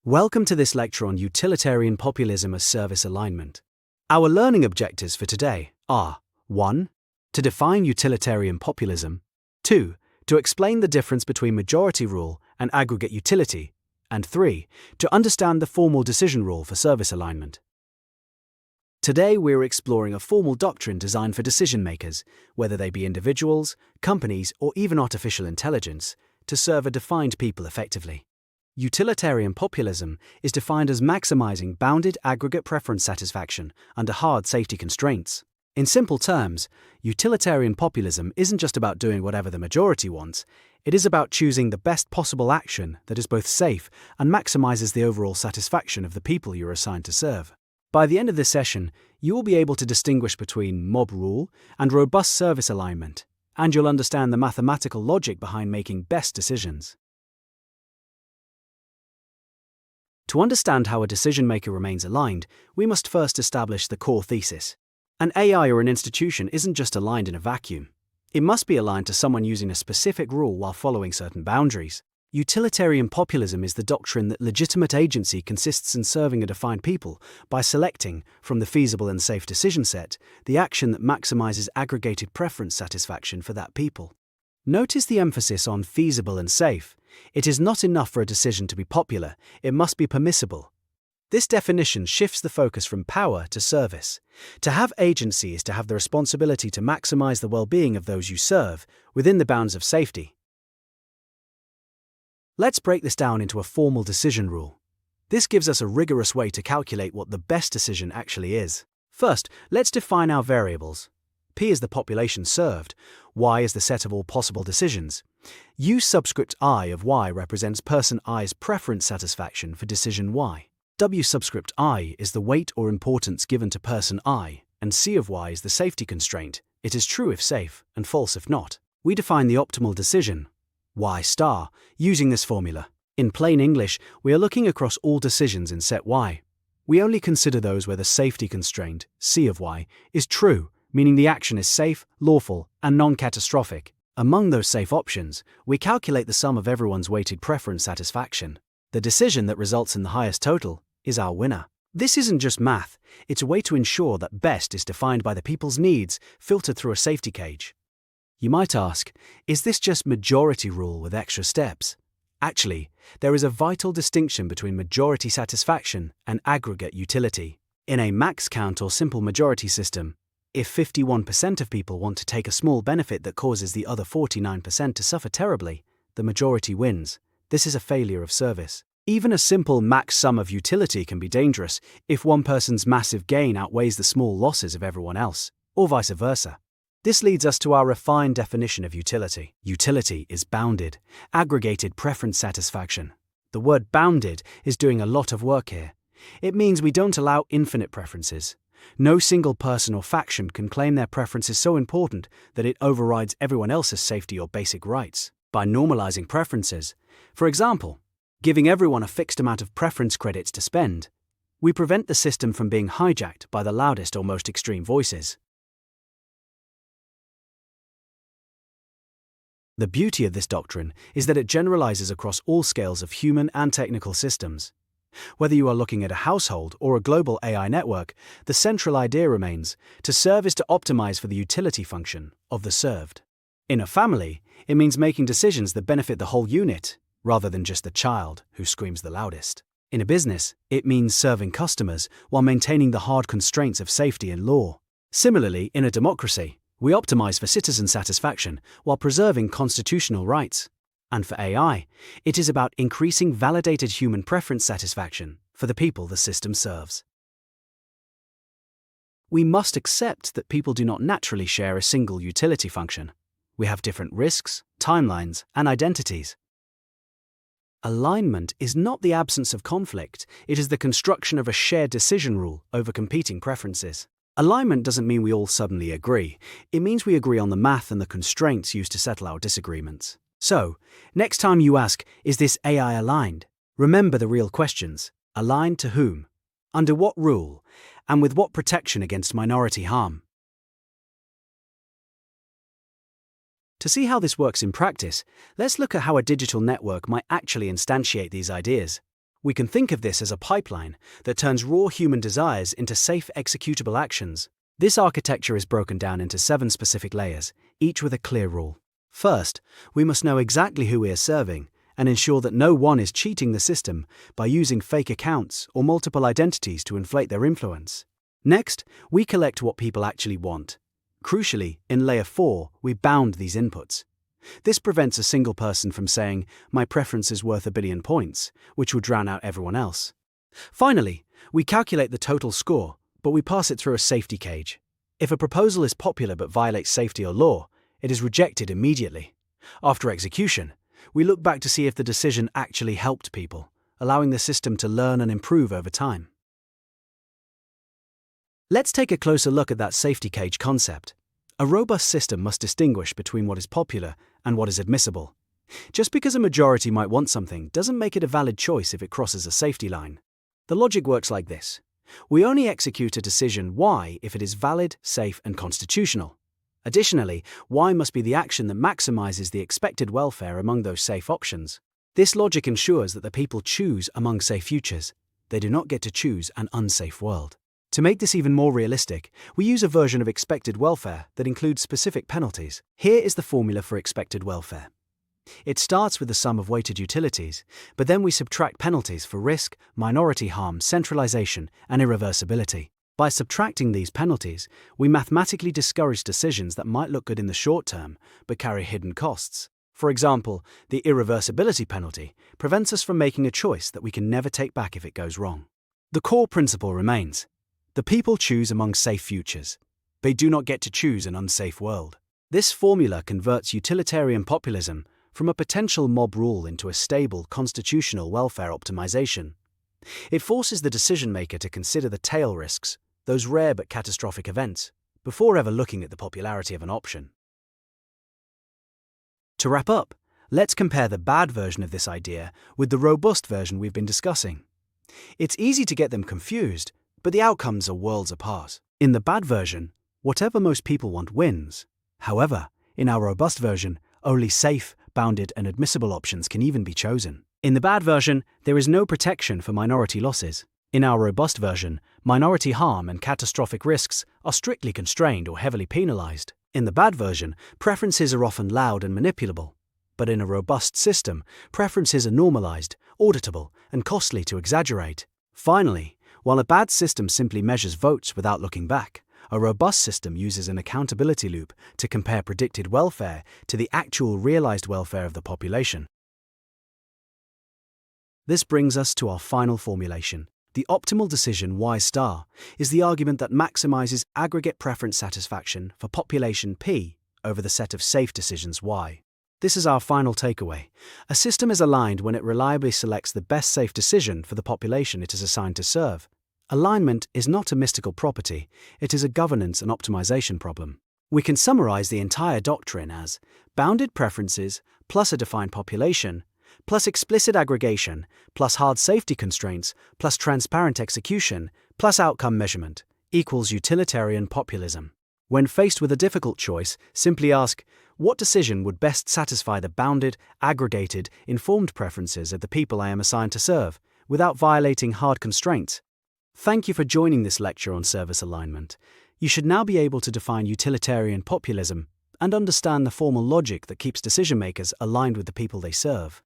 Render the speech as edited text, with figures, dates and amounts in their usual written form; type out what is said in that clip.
Welcome to this lecture on Utilitarian Populism as Service Alignment. Our learning objectives for today are 1. To define utilitarian populism, 2. To explain the difference between majority rule and aggregate utility, and 3. To understand the formal decision rule for service alignment. Today we're exploring a formal doctrine designed for decision makers, whether they be individuals, companies, or even artificial intelligence, to serve a defined people effectively. Utilitarian populism is defined as maximizing bounded aggregate preference satisfaction under hard safety constraints. In simple terms, utilitarian populism isn't just about doing whatever the majority wants, it is about choosing the best possible action that is both safe and maximizes the overall satisfaction of the people you're assigned to serve. By the end of this session, you will be able to distinguish between mob rule and robust service alignment, and you'll understand the mathematical logic behind making best decisions. To understand how a decision maker remains aligned, we must first establish the core thesis. An AI or an institution isn't just aligned in a vacuum. It must be aligned to someone using a specific rule while following certain boundaries. Utilitarian populism is the doctrine that legitimate agency consists in serving a defined people by selecting, from the feasible and safe decision set, the action that maximizes aggregated preference satisfaction for that people. Notice the emphasis on feasible and safe. It is not enough for a decision to be popular, it must be permissible. This definition shifts the focus from power to service. To have agency is to have the responsibility to maximize the well-being of those you serve, within the bounds of safety. Let's break this down into a formal decision rule. This gives us a rigorous way to calculate what the best decision actually is. First, let's define our variables. P is the population served, Y is the set of all possible decisions. U subscript I of Y represents person I's preference satisfaction for decision Y. W subscript I is the weight or importance given to person I, and C of Y is the safety constraint. It is true if safe, and false if not. We define the optimal decision, Y star, using this formula. In plain English, we are looking across all decisions in set Y. We only consider those where the safety constraint, C of Y, is true, meaning the action is safe, lawful, and non-catastrophic. Among those safe options, we calculate the sum of everyone's weighted preference satisfaction. The decision that results in the highest total is our winner. This isn't just math, it's a way to ensure that best is defined by the people's needs, filtered through a safety cage. You might ask, is this just majority rule with extra steps? Actually, there is a vital distinction between majority satisfaction and aggregate utility. In a max count or simple majority system, if 51% of people want to take a small benefit that causes the other 49% to suffer terribly, the majority wins. This is a failure of service. Even a simple max sum of utility can be dangerous if one person's massive gain outweighs the small losses of everyone else, or vice versa. This leads us to our refined definition of utility. Utility is bounded, aggregated preference satisfaction. The word bounded is doing a lot of work here. It means we don't allow infinite preferences. No single person or faction can claim their preference is so important that it overrides everyone else's safety or basic rights. By normalizing preferences, for example, giving everyone a fixed amount of preference credits to spend, we prevent the system from being hijacked by the loudest or most extreme voices. The beauty of this doctrine is that it generalizes across all scales of human and technical systems. Whether you are looking at a household or a global AI network, the central idea remains: to serve is to optimize for the utility function of the served. In a family, it means making decisions that benefit the whole unit, rather than just the child who screams the loudest. In a business, it means serving customers while maintaining the hard constraints of safety and law. Similarly, in a democracy, we optimize for citizen satisfaction while preserving constitutional rights. And for AI, it is about increasing validated human preference satisfaction for the people the system serves. We must accept that people do not naturally share a single utility function. We have different risks, timelines, and identities. Alignment is not the absence of conflict, it is the construction of a shared decision rule over competing preferences. Alignment doesn't mean we all suddenly agree, it means we agree on the math and the constraints used to settle our disagreements. So, next time you ask, is this AI aligned? Remember the real questions. Aligned to whom? Under what rule? And with what protection against minority harm? To see how this works in practice, let's look at how a digital network might actually instantiate these ideas. We can think of this as a pipeline that turns raw human desires into safe executable actions. This architecture is broken down into 7 specific layers, each with a clear rule. First, we must know exactly who we are serving and ensure that no one is cheating the system by using fake accounts or multiple identities to inflate their influence. Next, we collect what people actually want. Crucially, in Layer 4, we bound these inputs. This prevents a single person from saying, "My preference is worth 1,000,000,000 points," which would drown out everyone else. Finally, we calculate the total score, but we pass it through a safety cage. If a proposal is popular but violates safety or law, it is rejected immediately. After execution, we look back to see if the decision actually helped people, allowing the system to learn and improve over time. Let's take a closer look at that safety cage concept. A robust system must distinguish between what is popular and what is admissible. Just because a majority might want something doesn't make it a valid choice if it crosses a safety line. The logic works like this. We only execute a decision Y if it is valid, safe, and constitutional. Additionally, Y must be the action that maximizes the expected welfare among those safe options. This logic ensures that the people choose among safe futures. They do not get to choose an unsafe world. To make this even more realistic, we use a version of expected welfare that includes specific penalties. Here is the formula for expected welfare. It starts with the sum of weighted utilities, but then we subtract penalties for risk, minority harm, centralization, and irreversibility. By subtracting these penalties, we mathematically discourage decisions that might look good in the short term, but carry hidden costs. For example, the irreversibility penalty prevents us from making a choice that we can never take back if it goes wrong. The core principle remains. The people choose among safe futures. They do not get to choose an unsafe world. This formula converts utilitarian populism from a potential mob rule into a stable constitutional welfare optimization. It forces the decision-maker to consider the tail risks, those rare but catastrophic events, before ever looking at the popularity of an option. To wrap up, let's compare the bad version of this idea with the robust version we've been discussing. It's easy to get them confused, but the outcomes are worlds apart. In the bad version, whatever most people want wins. However, in our robust version, only safe, bounded, and admissible options can even be chosen. In the bad version, there is no protection for minority losses. In our robust version, minority harm and catastrophic risks are strictly constrained or heavily penalized. In the bad version, preferences are often loud and manipulable. But in a robust system, preferences are normalized, auditable, and costly to exaggerate. Finally, while a bad system simply measures votes without looking back, a robust system uses an accountability loop to compare predicted welfare to the actual realized welfare of the population. This brings us to our final formulation. The optimal decision Y* is the argument that maximizes aggregate preference satisfaction for population P over the set of safe decisions Y. This is our final takeaway. A system is aligned when it reliably selects the best safe decision for the population it is assigned to serve. Alignment is not a mystical property, it is a governance and optimization problem. We can summarize the entire doctrine as bounded preferences plus a defined population plus explicit aggregation, plus hard safety constraints, plus transparent execution, plus outcome measurement, equals utilitarian populism. When faced with a difficult choice, simply ask, what decision would best satisfy the bounded, aggregated, informed preferences of the people I am assigned to serve, without violating hard constraints? Thank you for joining this lecture on service alignment. You should now be able to define utilitarian populism and understand the formal logic that keeps decision-makers aligned with the people they serve.